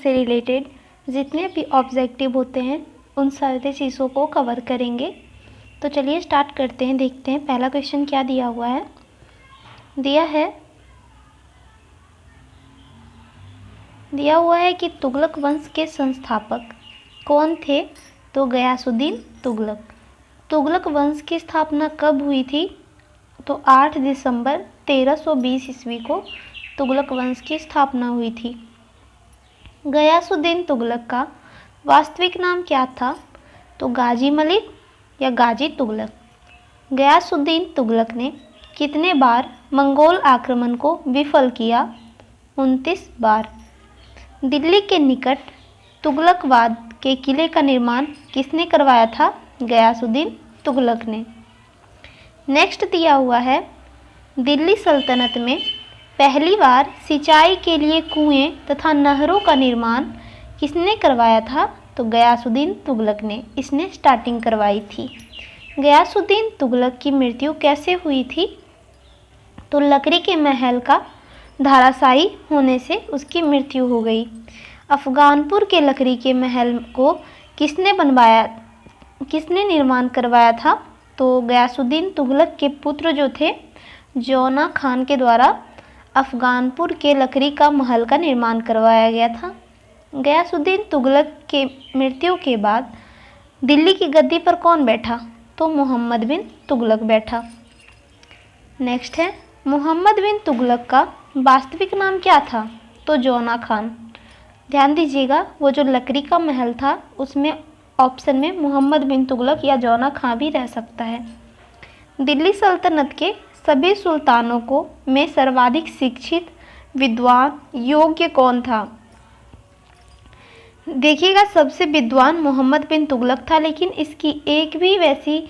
से रिलेटेड जितने भी ऑब्जेक्टिव होते हैं उन सारे चीज़ों को कवर करेंगे। तो चलिए स्टार्ट करते हैं, देखते हैं पहला क्वेश्चन क्या दिया हुआ है। दिया हुआ है कि तुगलक वंश के संस्थापक कौन थे? तो गयासुद्दीन तुगलक। तुगलक वंश की स्थापना कब हुई थी? तो 8 दिसंबर 1320 ईस्वी को तुगलक वंश की स्थापना हुई थी। गयासुद्दीन तुगलक का वास्तविक नाम क्या था? तो गाजी मलिक या गाजी तुगलक। गयासुद्दीन तुगलक ने कितने बार मंगोल आक्रमण को विफल किया? 29 बार। दिल्ली के निकट तुगलकवाद के किले का निर्माण किसने करवाया था? गयासुद्दीन तुगलक ने। नेक्स्ट दिया हुआ है, दिल्ली सल्तनत में पहली बार सिंचाई के लिए कुएं तथा नहरों का निर्माण किसने करवाया था? तो गयासुद्दीन तुगलक ने इसने स्टार्टिंग करवाई थी। गयासुद्दीन तुगलक की मृत्यु कैसे हुई थी? तो लकड़ी के महल का धराशायी होने से उसकी मृत्यु हो गई। अफगानपुर के लकड़ी के महल को किसने निर्माण करवाया था? तो गयासुद्दीन तुगलक के पुत्र जो थे जौना खान के द्वारा अफगानपुर के लकड़ी का महल का निर्माण करवाया गया था। गयासुद्दीन तुगलक के मृत्यु के बाद दिल्ली की गद्दी पर कौन बैठा? तो मोहम्मद बिन तुगलक बैठा। नेक्स्ट है, मोहम्मद बिन तुगलक का वास्तविक नाम क्या था? तो जौना खान। ध्यान दीजिएगा, वो जो लकड़ी का महल था उसमें ऑप्शन में मोहम्मद बिन तुगलक या जौना खान भी रह सकता है। दिल्ली सल्तनत के सभी सुल्तानों को में सर्वाधिक शिक्षित विद्वान योग्य कौन था? देखिएगा, सबसे विद्वान मोहम्मद बिन तुगलक था, लेकिन इसकी एक भी वैसी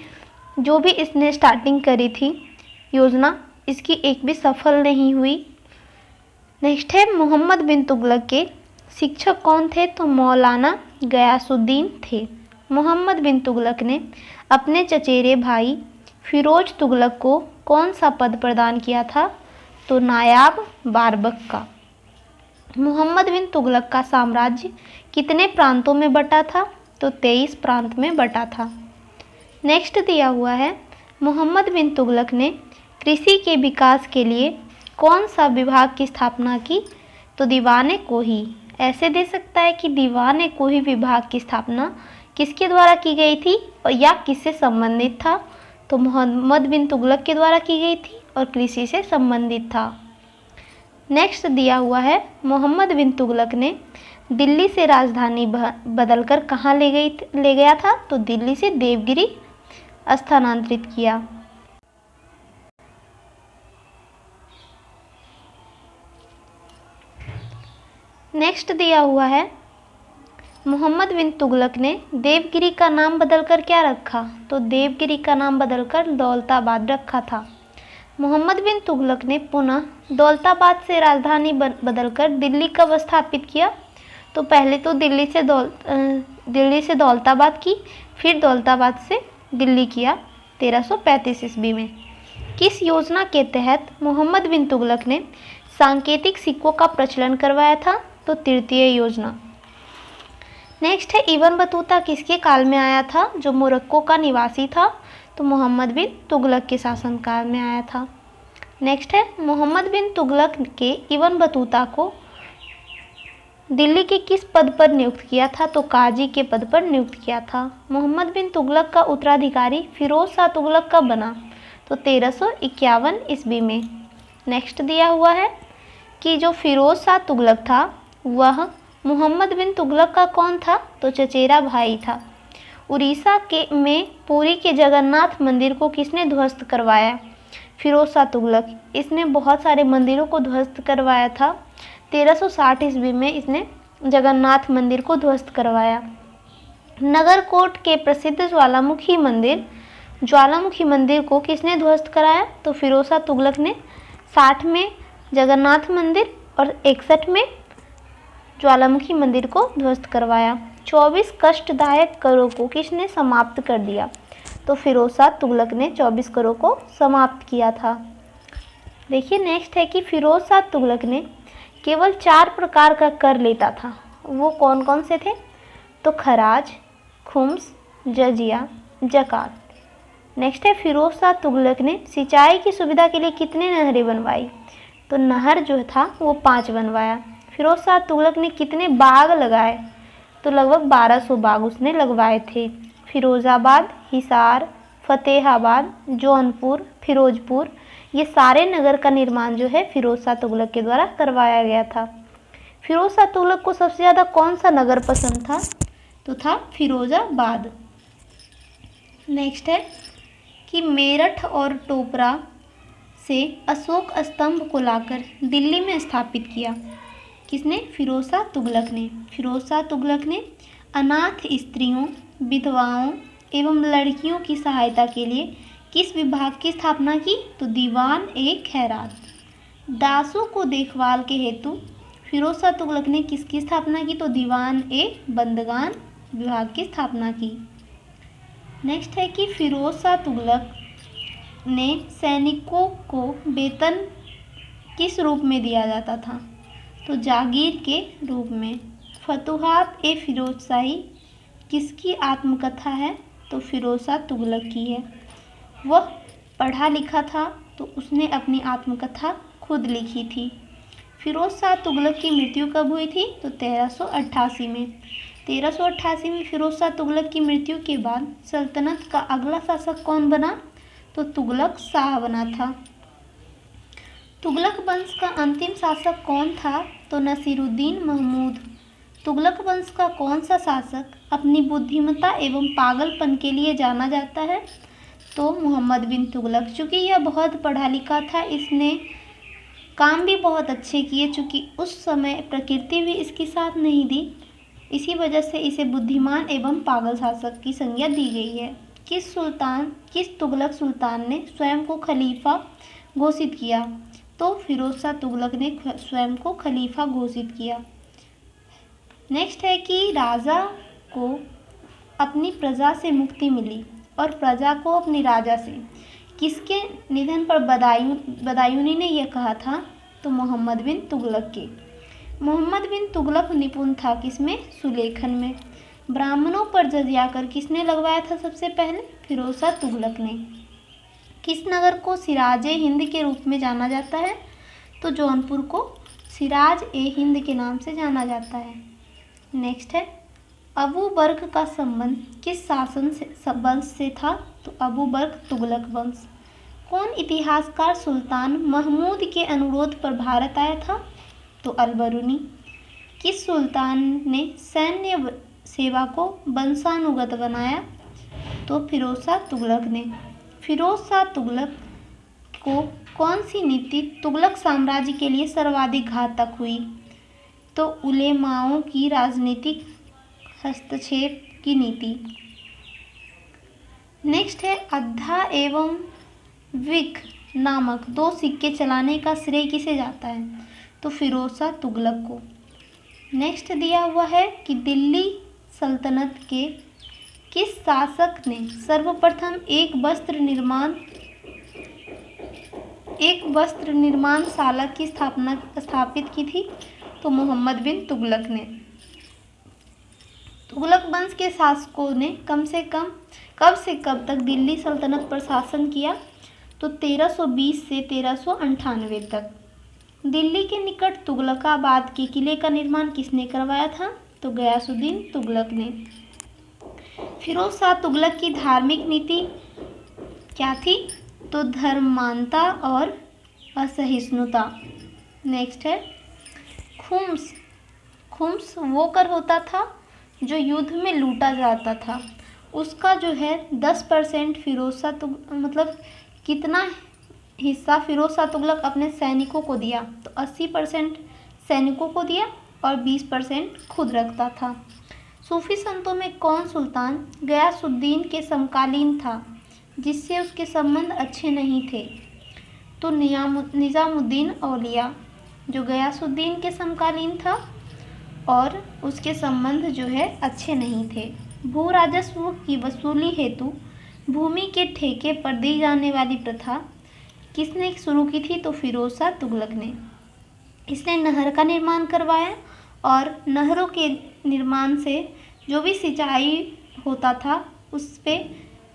जो भी इसने स्टार्टिंग करी थी योजना, इसकी एक भी सफल नहीं हुई। नेक्स्ट है, मोहम्मद बिन तुगलक के शिक्षक कौन थे? तो मौलाना गयासुद्दीन थे। मोहम्मद बिन तुगलक ने अपने चचेरे भाई फिरोज तुगलक को कौन सा पद प्रदान किया था? तो नायाब बारबक का। मोहम्मद बिन तुगलक का साम्राज्य कितने प्रांतों में बटा था? तो 23 प्रांत में बटा था। नेक्स्ट दिया हुआ है, मोहम्मद बिन तुगलक ने कृषि के विकास के लिए कौन सा विभाग की स्थापना की? तो दीवाने कोही। ऐसे दे सकता है कि दीवाने कोही विभाग की स्थापना किसके द्वारा की गई थी और या किससे संबंधित था? तो मोहम्मद बिन तुगलक के द्वारा की गई थी और कृषि से संबंधित था। नेक्स्ट दिया हुआ है, मोहम्मद बिन तुगलक ने दिल्ली से राजधानी बदलकर कहाँ ले गया था? तो दिल्ली से देवगिरी स्थानांतरित किया। नेक्स्ट दिया हुआ है, मोहम्मद बिन तुगलक ने देवगिरी का नाम बदलकर क्या रखा? तो देवगिरी का नाम बदलकर दौलताबाद रखा था। मोहम्मद बिन तुगलक ने पुनः दौलताबाद से राजधानी बदलकर दिल्ली कब स्थापित किया? तो पहले तो दिल्ली से दौलताबाद की, फिर दौलताबाद से दिल्ली किया 1335 ईस्वी में। किस योजना के तहत मोहम्मद बिन तुगलक ने सांकेतिक सिक्कों का प्रचलन करवाया था? तो तृतीय योजना। नेक्स्ट है, इब्न बतूता किसके काल में आया था? जो मोरक्को का निवासी था, तो मोहम्मद बिन तुगलक के शासनकाल में आया था। नेक्स्ट है, मोहम्मद बिन तुगलक के इब्न बतूता को दिल्ली के किस पद पर नियुक्त किया था? तो काजी के पद पर नियुक्त किया था। मोहम्मद बिन तुगलक का उत्तराधिकारी फिरोज शाह तुगलक कब बना? तो 1351 ईस्वी में। नेक्स्ट दिया हुआ है कि जो फिरोज शाह तुगलक था वह मोहम्मद बिन तुगलक का कौन था? तो चचेरा भाई था। उड़ीसा में पुरी के जगन्नाथ मंदिर को किसने ध्वस्त करवाया? फिरोज शाह तुगलक। इसने बहुत सारे मंदिरों को ध्वस्त करवाया था। 1360 ईस्वी में इसने जगन्नाथ मंदिर को ध्वस्त करवाया। नगरकोट के प्रसिद्ध ज्वालामुखी मंदिर को किसने ध्वस्त कराया? तो फिरोज शाह तुगलक ने 60 में जगन्नाथ मंदिर और 61 में ज्वालामुखी मंदिर को ध्वस्त करवाया। 24 कष्टदायक करों को किसने समाप्त कर दिया? तो फिरोज शाह तुगलक ने 24 करों को समाप्त किया था। देखिए नेक्स्ट है कि फिरोज शाह तुगलक ने केवल 4 प्रकार का कर लेता था। वो कौन कौन से थे? तो खराज, खुम्स, जजिया, ज़कात। नेक्स्ट है फिरोज शाह तुगलक ने सिंचाई की सुविधा के लिए कितने नहरें बनवाई? तो नहर जो था वो 5 बनवाया। फिरोज शाह तुगलक ने कितने बाग लगाए? तो लगभग 1200 बाग उसने लगवाए थे। फिरोज़ाबाद, हिसार, फतेहाबाद, जौनपुर, फिरोजपुर, ये सारे नगर का निर्माण जो है फिरोज शाह तुगलक के द्वारा करवाया गया था। फिरोज शाह तुगलक को सबसे ज़्यादा कौन सा नगर पसंद था? तो था फिरोज़ाबाद। नेक्स्ट है कि मेरठ और टोपरा से अशोक स्तंभ को लाकर दिल्ली में स्थापित किया। किसने? फिरोज शाह तुगलक ने। फिरोज शाह तुगलक ने अनाथ स्त्रियों, विधवाओं एवं लड़कियों की सहायता के लिए किस विभाग की स्थापना की? तो दीवान ए खैरात। दासों को देखभाल के हेतु फिरोज शाह तुगलक ने किसकी स्थापना की? तो दीवान ए बंदगान विभाग की स्थापना की। नेक्स्ट है कि फिरोज शाह तुगलक ने सैनिकों को वेतन किस रूप में दिया जाता था? तो जागीर के रूप में। फतूहात ए फिरोज शाही किसकी आत्मकथा है? तो फिरोज शाह तुगलक की है। वह पढ़ा लिखा था तो उसने अपनी आत्मकथा खुद लिखी थी। फिरोज शाह तुगलक की मृत्यु कब हुई थी? तो 1388 में। 1388 में फिरोज शाह तुगलक की मृत्यु के बाद सल्तनत का अगला शासक कौन बना? तो तुगलक शाह बना था। तुगलक वंश का अंतिम शासक कौन था? तो नसीरुद्दीन महमूद। तुगलक वंश का कौन सा शासक अपनी बुद्धिमत्ता एवं पागलपन के लिए जाना जाता है? तो मोहम्मद बिन तुगलक। चूँकि यह बहुत पढ़ा लिखा था, इसने काम भी बहुत अच्छे किए, चूँकि उस समय प्रकृति भी इसकी साथ नहीं दी, इसी वजह से इसे बुद्धिमान एवं पागल शासक की संज्ञा दी गई है। किस तुगलक सुल्तान ने स्वयं को खलीफा घोषित किया? तो फिरोज शाह तुगलक ने स्वयं को खलीफा घोषित किया। नेक्स्ट है कि राजा को अपनी प्रजा से मुक्ति मिली और प्रजा को अपने राजा से। किसके निधन पर बदायूनी ने यह कहा था? तो मोहम्मद बिन तुगलक के। मोहम्मद बिन तुगलक निपुण था किसमें? सुलेखन में। ब्राह्मणों पर जजिया कर किसने लगवाया था सबसे पहले? फिरोज शाह तुगलक ने। किस नगर को सिराजे हिंद के रूप में जाना जाता है? तो जौनपुर को सिराज ए हिंद के नाम से जाना जाता है। नेक्स्ट है अबू बर्क का संबंध किस शासन से वंश से था? तो अबू बर्क तुगलक वंश। कौन इतिहासकार सुल्तान महमूद के अनुरोध पर भारत आया था? तो अलबरूनी। किस सुल्तान ने सैन्य सेवा को वंशानुगत बनाया? तो फिरोज शाह तुगलक ने। फिरोज शाह तुगलक को कौन सी नीति तुगलक साम्राज्य के लिए सर्वाधिक घातक हुई? तो उलेमाओं की राजनीतिक हस्तक्षेप की नीति। नेक्स्ट है अद्धा एवं विक नामक 2 सिक्के चलाने का श्रेय किसे जाता है? तो फिरोज शाह तुगलक को। नेक्स्ट दिया हुआ है कि दिल्ली सल्तनत के किस शासक ने सर्वप्रथम एक वस्त्र निर्माणशाला की स्थापित की थी? तो मोहम्मद बिन तुगलक ने। तुगलक वंश के शासकों ने कब से कब तक दिल्ली सल्तनत पर शासन किया? तो 1320 से 1398 तक। दिल्ली के निकट तुगलकाबाद के किले का निर्माण किसने करवाया था? तो गयासुद्दीन तुगलक ने। फिरोज शाह तुगलक की धार्मिक नीति क्या थी? तो धर्मांता और असहिष्णुता। नेक्स्ट है खुम्स वो कर होता था जो युद्ध में लूटा जाता था, उसका जो है 10% कितना हिस्सा फिरोज शाह तुगलक अपने सैनिकों को दिया? तो 80% सैनिकों को दिया और 20% खुद रखता था। सूफी संतों में कौन सुल्तान गयासुद्दीन के समकालीन था जिससे उसके संबंध अच्छे नहीं थे? तो निज़ामुद्दीन औलिया जो गयासुद्दीन के समकालीन था और उसके संबंध जो है अच्छे नहीं थे। भू राजस्व की वसूली हेतु भूमि के ठेके पर दी जाने वाली प्रथा किसने शुरू की थी? तो फिरोज शाह तुगलक ने। इसने नहर का निर्माण करवाया और नहरों के निर्माण से जो भी सिंचाई होता था उस पे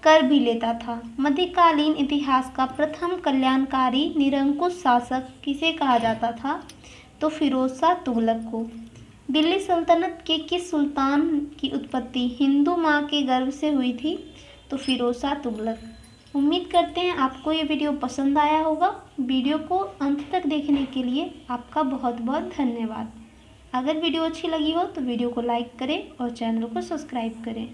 कर भी लेता था। मध्यकालीन इतिहास का प्रथम कल्याणकारी निरंकुश शासक किसे कहा जाता था? तो फिरोज शाह तुगलक को। दिल्ली सल्तनत के किस सुल्तान की उत्पत्ति हिंदू माँ के गर्भ से हुई थी? तो फिरोज शाह तुगलक। उम्मीद करते हैं आपको ये वीडियो पसंद आया होगा। वीडियो को अंत तक देखने के लिए आपका बहुत बहुत धन्यवाद। अगर वीडियो अच्छी लगी हो तो वीडियो को लाइक करें और चैनल को सब्सक्राइब करें।